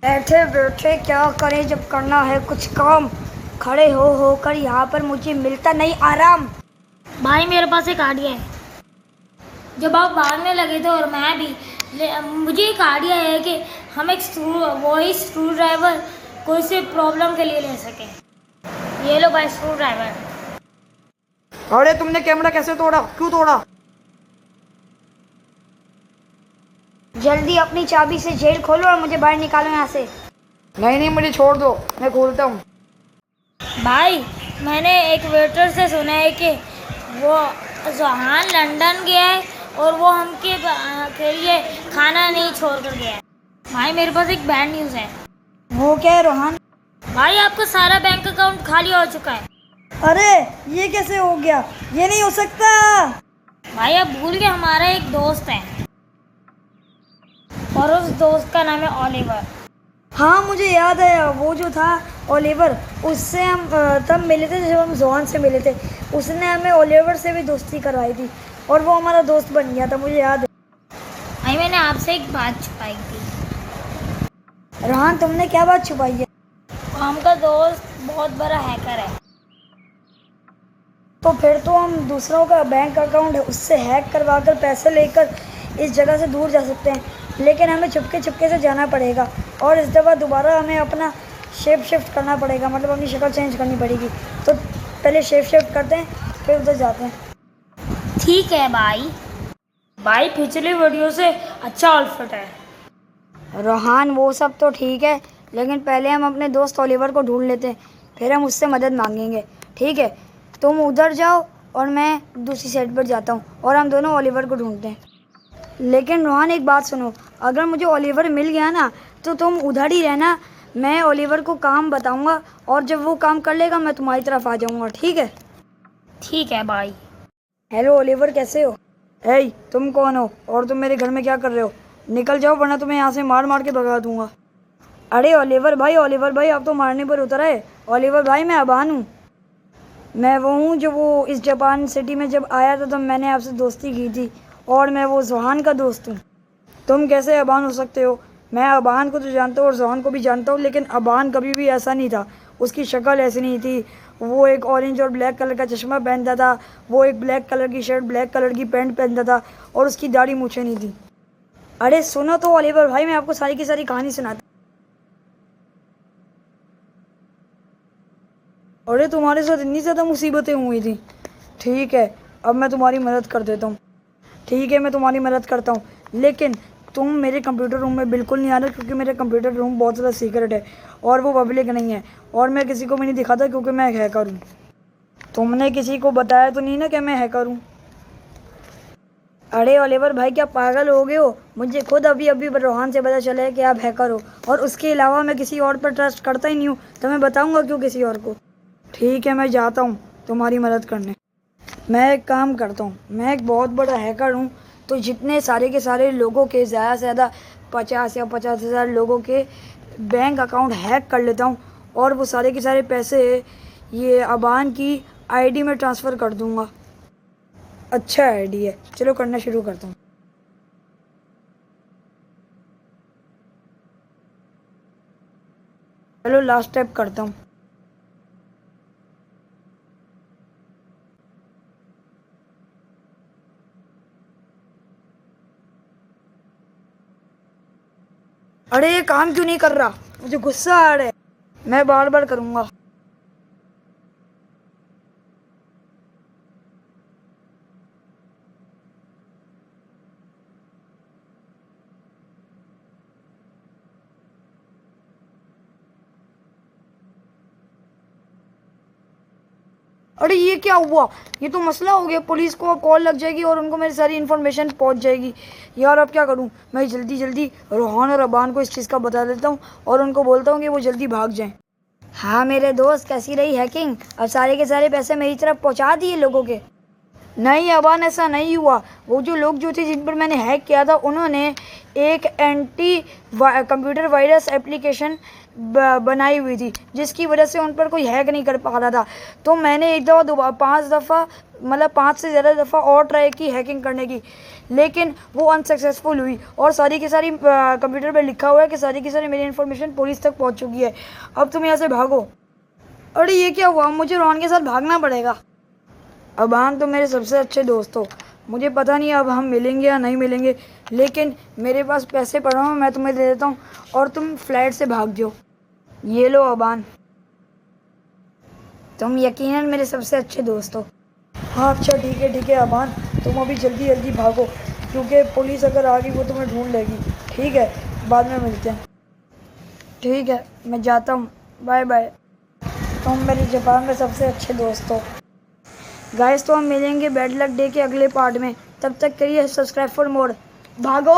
बैठे बैठे क्या करें जब करना है कुछ काम। खड़े हो कर यहाँ पर मुझे मिलता नहीं आराम। भाई मेरे पास एक आइडिया है। जब आप भागने लगे थे और मैं भी मुझे एक आइडिया है कि हम एक स्क्रू ड्राइवर कोई से प्रॉब्लम के लिए ले सकें। ये लो भाई स्क्रू ड्राइवर। अरे तुमने कैमरा कैसे तोड़ा, क्यों तोड़ा? जल्दी अपनी चाबी से जेल खोलो और मुझे बाहर निकालो यहाँ से। नहीं मुझे छोड़ दो, मैं खोलता हूँ। भाई मैंने एक वेटर से सुना है कि वो जोहान लंदन गया है और वो हमके के लिए खाना नहीं छोड़ कर गया है। भाई मेरे पास एक बैड न्यूज़ है। वो क्या है रोहन? भाई आपका सारा बैंक अकाउंट खाली हो चुका है। अरे ये कैसे हो गया? ये नहीं हो सकता। भाई आप भूल गए हमारा एक दोस्त है और उस दोस्त का नाम है ओलिवर। हाँ मुझे याद है, वो जो था ओलिवर, उससे हम तब मिले थे जब हम जोहान से मिले थे। उसने हमें ओलिवर से भी दोस्ती करवाई थी और वो हमारा दोस्त बन गया था, मुझे याद है। भाई मैंने आपसे एक बात छुपाई थी। रोहन तुमने क्या बात छुपाई है? हमका दोस्त बहुत बड़ा हैकर है। तो फिर तो हम दूसरों का बैंक अकाउंट है उससे हैक करवा कर पैसे लेकर इस जगह से दूर जा सकते हैं, लेकिन हमें चुपके चुपके से जाना पड़ेगा और इस दफ़ा दोबारा हमें अपना शेप शिफ्ट करना पड़ेगा, मतलब अपनी शक्ल चेंज करनी पड़ेगी। तो पहले शेप शिफ्ट करते हैं फिर उधर जाते हैं। ठीक है भाई। भाई पिछली वीडियो से अच्छा आउटफिट है। रोहान वो सब तो ठीक है, लेकिन पहले हम अपने दोस्त ओलिवर को ढूंढ लेते हैं, फिर हम उससे मदद मांगेंगे। ठीक है, तुम उधर जाओ और मैं दूसरी साइड पर जाता हूँ और हम दोनों ओलिवर को ढूंढते हैं। लेकिन रोहन एक बात सुनो, अगर मुझे ओलिवर मिल गया ना तो तुम उधर ही रहना। मैं ओलिवर को काम बताऊंगा और जब वो काम कर लेगा मैं तुम्हारी तरफ आ जाऊंगा। ठीक है? ठीक है भाई। हेलो ओलिवर, कैसे हो? हे तुम कौन हो और तुम मेरे घर में क्या कर रहे हो? निकल जाओ वरना तुम्हें यहाँ से मार मार के भगा दूंगा। अरे ओलिवर भाई आप तो मारने पर उतर आए। ओलिवर भाई मैं अबान हूँ। मैं वो हूँ जो वो इस जापान सिटी में जब आया था तो मैंने आपसे दोस्ती की थी और मैं वो जोहान का दोस्त हूँ। तुम कैसे अबान हो सकते हो? मैं अबान को तो जानता हूँ और जोहान को भी जानता हूँ, लेकिन अबान कभी भी ऐसा नहीं था। उसकी शक्ल ऐसी नहीं थी। वो एक ऑरेंज और ब्लैक कलर का चश्मा पहनता था, वो एक ब्लैक कलर की शर्ट ब्लैक कलर की पैंट पहनता था और उसकी दाढ़ी मूछें नहीं थी। अरे सुनो तो ओलिवर भाई, मैं आपको सारी की सारी कहानी सुनाता। अरे तुम्हारे साथ इतनी ज़्यादा मुसीबतें हुई थी। ठीक है, अब मैं तुम्हारी मदद कर देता हूँ। ठीक है, मैं तुम्हारी मदद करता हूँ, लेकिन तुम मेरे कंप्यूटर रूम में बिल्कुल नहीं आना, क्योंकि मेरे कंप्यूटर रूम बहुत ज़्यादा सीक्रेट है और वो पब्लिक नहीं है और मैं किसी को भी नहीं दिखाता क्योंकि मैं एक हैकर हूँ। तुमने किसी को बताया तो नहीं ना कि मैं हैकर हूँ? अरे ओलिवर भाई क्या पागल हो गए हो? मुझे खुद अभी अभी रोहन से पता चला है कि आप हैकर हो और उसके अलावा मैं किसी और पर ट्रस्ट करता ही नहीं हूँ, तो मैं बताऊँगा क्यों किसी और को। ठीक है, मैं जाता हूँ तुम्हारी मदद करने। मैं एक काम करता हूँ, मैं एक बहुत बड़ा हैकर हूँ, तो जितने सारे के सारे लोगों के ज़्यादा से ज़्यादा 50 या 50,000 लोगों के बैंक अकाउंट हैक कर लेता हूँ और वो सारे के सारे पैसे ये अबान की आईडी में ट्रांसफ़र कर दूँगा। अच्छा आइडिया है, चलो करना शुरू करता हूँ। चलो लास्ट स्टेप करता हूँ। अरे ये काम क्यों नहीं कर रहा? मुझे गुस्सा आ रहा है। मैं बार बार करूँगा। अरे ये क्या हुआ? ये तो मसला हो गया। पुलिस को अब कॉल लग जाएगी और उनको मेरी सारी इन्फॉर्मेशन पहुंच जाएगी। यार अब क्या करूं? मैं जल्दी जल्दी रोहन और अबान को इस चीज़ का बता देता हूं और उनको बोलता हूं कि वो जल्दी भाग जाएं। हाँ मेरे दोस्त, कैसी रही हैकिंग? अब सारे के सारे पैसे मेरी तरफ पहुंचा दिए लोगों के? नहीं अबान, ऐसा नहीं हुआ। वो जो लोग जो थे जिन पर मैंने हैक किया था, उन्होंने एक एंटी कंप्यूटर वायरस एप्लीकेशन बनाई हुई थी, जिसकी वजह से उन पर कोई हैक नहीं कर पा रहा था। तो मैंने एक दफ़ा दोबारा 5 दफ़ा मतलब 5 से ज़्यादा दफ़ा और ट्राई की हैकिंग करने की, लेकिन वो अनसक्सेसफुल हुई। और सारी की सारी कंप्यूटर पर लिखा हुआ है कि सारी की सारी मेरी इन्फॉर्मेशन पुलिस तक पहुंच चुकी है। अब तुम यहाँ से भागो। अरे ये क्या हुआ, मुझे रोहन के साथ भागना पड़ेगा। अबान तो मेरे सबसे अच्छे दोस्त हो, मुझे पता नहीं अब हम मिलेंगे या नहीं मिलेंगे, लेकिन मेरे पास पैसे पड़े हैं, मैं तुम्हें दे देता हूँ और तुम फ्लाइट से भाग जाओ। ये लो अबान, तुम यकीनन मेरे सबसे अच्छे दोस्त हो। हाँ अच्छा ठीक है अबान, तुम अभी जल्दी जल्दी भागो, क्योंकि पुलिस अगर आ गई वो तुम्हें ढूंढ लेगी। ठीक है, बाद में मिलते हैं। ठीक है, मैं जाता हूँ, बाय बाय। तुम मेरे जापान में सबसे अच्छे दोस्त हो। गाइस तो हम मिलेंगे बैड लक डे के अगले पार्ट में, तब तक करिए सब्सक्राइब फॉर मोर। भागो।